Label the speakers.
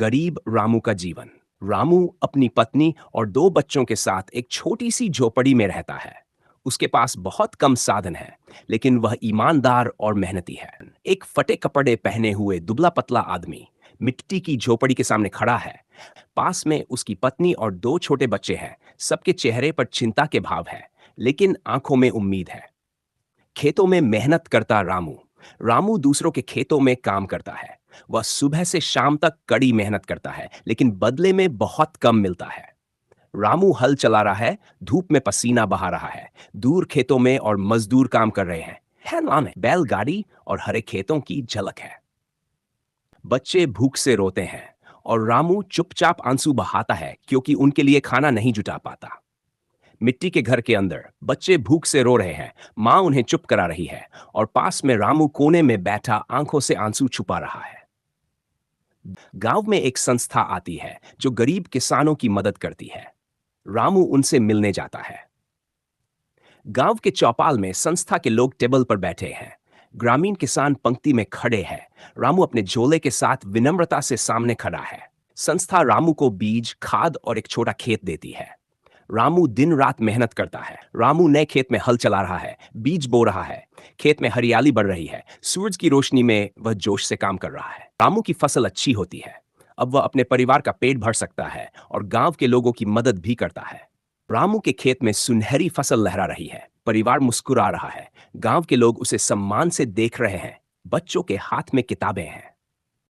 Speaker 1: गरीब रामू का जीवन। रामू अपनी पत्नी और दो बच्चों के साथ एक छोटी सी झोपड़ी में रहता है। उसके पास बहुत कम साधन है, लेकिन वह ईमानदार और मेहनती है। एक फटे कपड़े पहने हुए दुबला पतला आदमी मिट्टी की झोपड़ी के सामने खड़ा है। पास में उसकी पत्नी और दो छोटे बच्चे हैं। सबके चेहरे पर चिंता के भाव है, लेकिन आंखों में उम्मीद है। खेतों में मेहनत करता रामू। रामू दूसरों के खेतों में काम करता है। वह सुबह से शाम तक कड़ी मेहनत करता है, लेकिन बदले में बहुत कम मिलता है। रामू हल चला रहा है, धूप में पसीना बहा रहा है। दूर खेतों में और मजदूर काम कर रहे हैं। हैरान है, बैलगाड़ी और हरे खेतों की झलक है। बच्चे भूख से रोते हैं और रामू चुपचाप आंसू बहाता है, क्योंकि उनके लिए खाना नहीं जुटा पाता। मिट्टी के घर के अंदर बच्चे भूख से रो रहे हैं। माँ उन्हें चुप करा रही है और पास में रामू कोने में बैठा आंखों से आंसू छुपा रहा है। गांव में एक संस्था आती है जो गरीब किसानों की मदद करती है। रामू उनसे मिलने जाता है। गांव के चौपाल में संस्था के लोग टेबल पर बैठे हैं। ग्रामीण किसान पंक्ति में खड़े हैं। रामू अपने झोले के साथ विनम्रता से सामने खड़ा है। संस्था रामू को बीज, खाद और एक छोटा खेत देती है। रामू दिन रात मेहनत करता है। रामू नए खेत में हल चला रहा है, बीज बो रहा है। खेत में हरियाली बढ़ रही है। सूरज की रोशनी में वह जोश से काम कर रहा है। रामू की फसल अच्छी होती है। अब वह अपने परिवार का पेट भर सकता है और गांव के लोगों की मदद भी करता है। रामू के खेत में सुनहरी फसल लहरा रही है। परिवार मुस्कुरा रहा है। गांव के लोग उसे सम्मान से देख रहे हैं। बच्चों के हाथ में किताबें हैं।